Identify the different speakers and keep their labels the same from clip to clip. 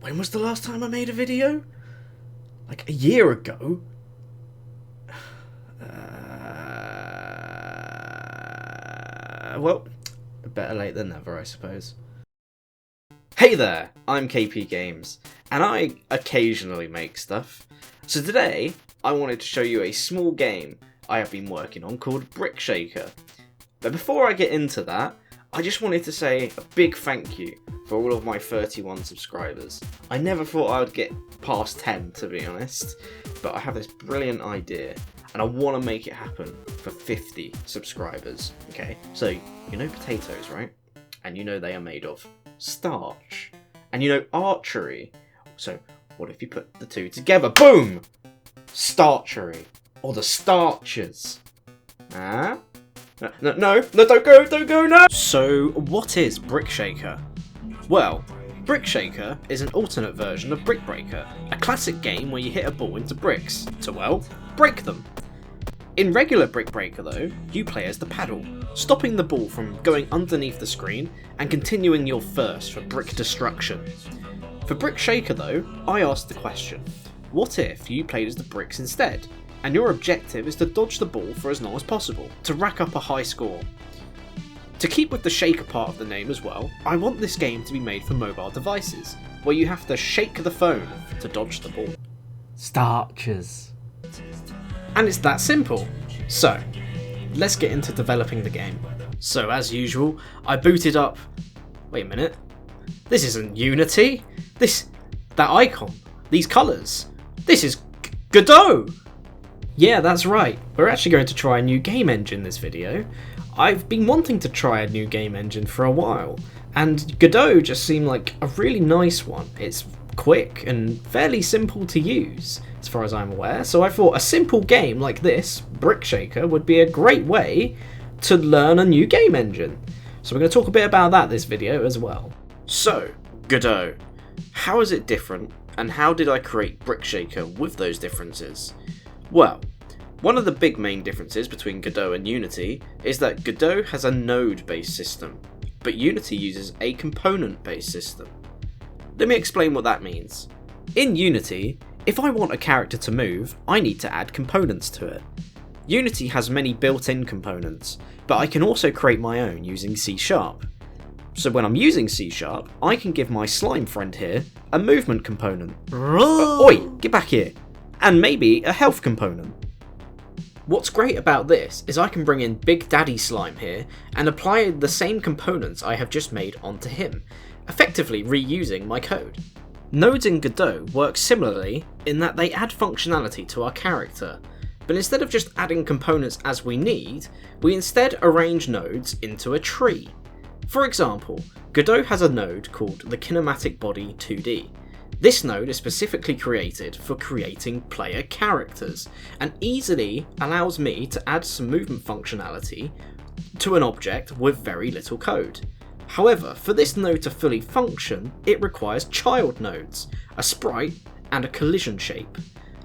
Speaker 1: When was the last time I made a video? Like a year ago? Well, better late than never, I suppose. Hey there, I'm KP Games, and I occasionally make stuff. So today, I wanted to show you a small game I have been working on called Brick Shaker. But before I get into that, I just wanted to say a big thank you for all of my 31 subscribers. I never thought I would get past 10, to be honest, but I have this brilliant idea, and I want to make it happen for 50 subscribers, okay? So, you know potatoes, right? And you know they are made of starch. And you know archery. So, what if you put the two together? Boom! Starchery. Or the Starchers. Ah? No, don't go, no! So, what is Brick Shaker? Well, Brick Shaker is an alternate version of Brick Breaker, a classic game where you hit a ball into bricks to, well, break them. In regular Brick Breaker though, you play as the paddle, stopping the ball from going underneath the screen and continuing your thirst for brick destruction. For Brick Shaker though, I asked the question, what if you played as the bricks instead, and your objective is to dodge the ball for as long as possible, to rack up a high score. To keep with the shaker part of the name as well, I want this game to be made for mobile devices, where you have to shake the phone to dodge the ball.
Speaker 2: Starchers.
Speaker 1: And it's that simple. So, let's get into developing the game. So as usual, I booted up... Wait a minute. This isn't Unity. That icon. These colours. This is Godot. Yeah, that's right. We're actually going to try a new game engine this video. I've been wanting to try a new game engine for a while, and Godot just seemed like a really nice one. It's quick and fairly simple to use, as far as I'm aware, so I thought a simple game like this, Brick Shaker, would be a great way to learn a new game engine. So we're going to talk a bit about that this video as well. So, Godot. How is it different, and how did I create Brick Shaker with those differences? Well, one of the big main differences between Godot and Unity is that Godot has a node-based system, but Unity uses a component-based system. Let me explain what that means. In Unity, if I want a character to move, I need to add components to it. Unity has many built-in components, but I can also create my own using C#. So when I'm using C#, I can give my slime friend here a movement component. Oi, get back here! And maybe a health component. What's great about this is I can bring in Big Daddy Slime here and apply the same components I have just made onto him, effectively reusing my code. Nodes in Godot work similarly in that they add functionality to our character, but instead of just adding components as we need, we instead arrange nodes into a tree. For example, Godot has a node called the Kinematic Body 2D. This node is specifically created for creating player characters, and easily allows me to add some movement functionality to an object with very little code. However, for this node to fully function, it requires child nodes, a sprite, and a collision shape.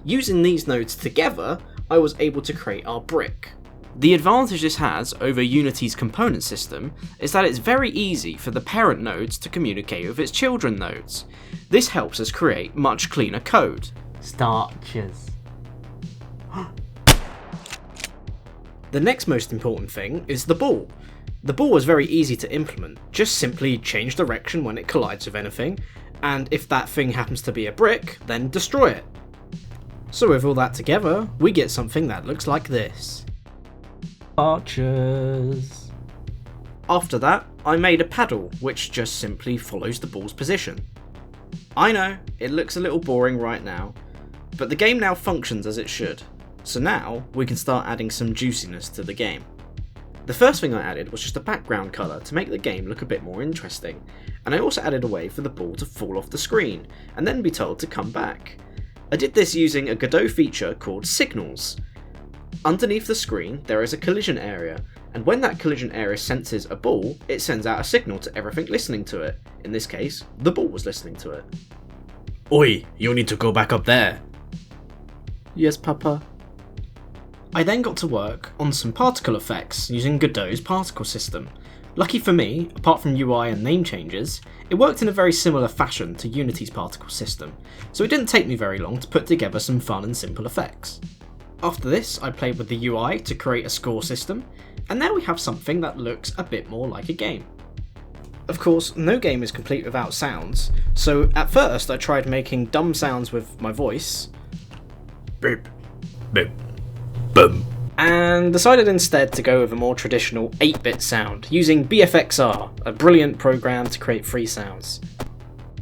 Speaker 1: Using these nodes together, I was able to create our brick. The advantage this has over Unity's component system is that it's very easy for the parent nodes to communicate with its children nodes. This helps us create much cleaner code.
Speaker 2: Starchers.
Speaker 1: The next most important thing is the ball. The ball is very easy to implement, just simply change direction when it collides with anything, and if that thing happens to be a brick, then destroy it. So with all that together, we get something that looks like this.
Speaker 2: Starchers.
Speaker 1: After that, I made a paddle, which just simply follows the ball's position. I know, it looks a little boring right now, but the game now functions as it should, so now we can start adding some juiciness to the game. The first thing I added was just a background colour to make the game look a bit more interesting, and I also added a way for the ball to fall off the screen, and then be told to come back. I did this using a Godot feature called Signals. Underneath the screen there is a collision area, and when that collision area senses a ball, it sends out a signal to everything listening to it. In this case, the ball was listening to it. Oi, you need to go back up there.
Speaker 2: Yes, Papa.
Speaker 1: I then got to work on some particle effects using Godot's particle system. Lucky for me, apart from UI and name changes, it worked in a very similar fashion to Unity's particle system, so it didn't take me very long to put together some fun and simple effects. After this, I played with the UI to create a score system, and now we have something that looks a bit more like a game. Of course, no game is complete without sounds, so at first I tried making dumb sounds with my voice,
Speaker 2: Beep. Beep. Boom.
Speaker 1: and decided instead to go with a more traditional 8-bit sound, using BFXR, a brilliant program to create free sounds.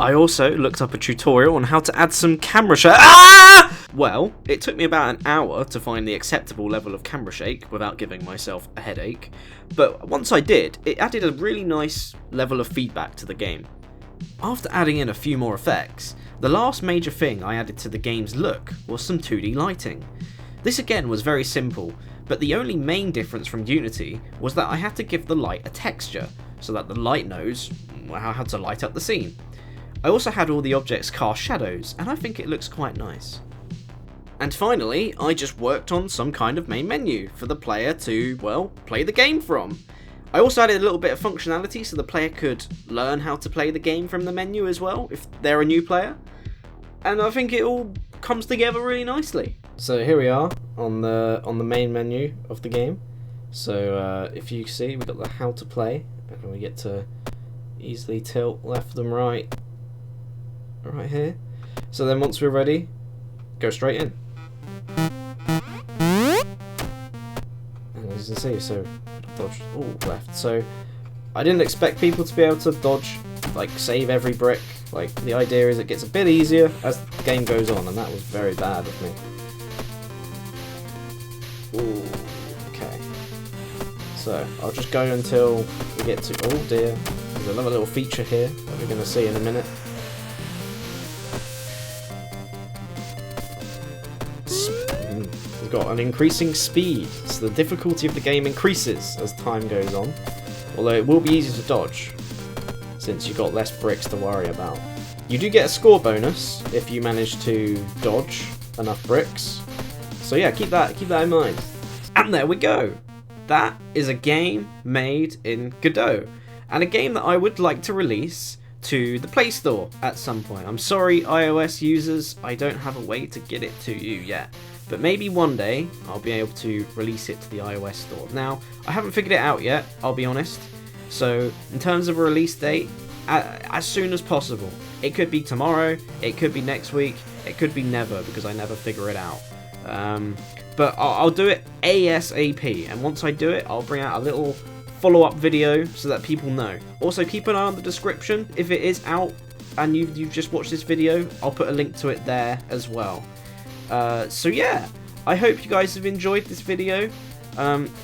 Speaker 1: I also looked up a tutorial on how to add some camera shake. Well, it took me about an hour to find the acceptable level of camera shake without giving myself a headache, but once I did, it added a really nice level of feedback to the game. After adding in a few more effects, the last major thing I added to the game's look was some 2D lighting. This again was very simple, but the only main difference from Unity was that I had to give the light a texture, so that the light knows how to light up the scene. I also had all the objects cast shadows, and I think it looks quite nice. And finally, I just worked on some kind of main menu for the player to, well, play the game from. I also added a little bit of functionality so the player could learn how to play the game from the menu as well, if they're a new player. And I think it all comes together really nicely. So here we are on the main menu of the game. So if you see, we've got the how to play, and we get to easily tilt left and right here. So then once we're ready, go straight in. And as you can see, so dodge all left. So I didn't expect people to be able to dodge, like save every brick. Like the idea is it gets a bit easier as the game goes on, and that was very bad of me. Ooh, okay. So I'll just go until we get to, oh dear, there's another little feature here that we're going to see in a minute. We've got an increasing speed, so the difficulty of the game increases as time goes on, although it will be easier to dodge since you've got less bricks to worry about. You do get a score bonus if you manage to dodge enough bricks, so yeah, keep that in mind. And there we go! That is a game made in Godot, and a game that I would like to release to the Play Store at some point. I'm sorry iOS users, I don't have a way to get it to you yet. But maybe one day I'll be able to release it to the iOS store. Now, I haven't figured it out yet, I'll be honest. So, in terms of a release date, as soon as possible. It could be tomorrow, it could be next week, it could be never, because I never figure it out. But I'll do it ASAP, and once I do it, I'll bring out a little follow-up video so that people know. Also, keep an eye on the description. If it is out and you've just watched this video, I'll put a link to it there as well. So yeah, I hope you guys have enjoyed this video.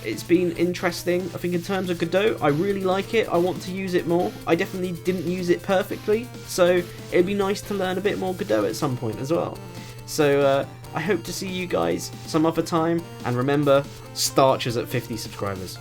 Speaker 1: It's been interesting. I think in terms of Godot, I really like it. I want to use it more. I definitely didn't use it perfectly, so it'd be nice to learn a bit more Godot at some point as well. So I hope to see you guys some other time, and remember, Starchers at 50 subscribers.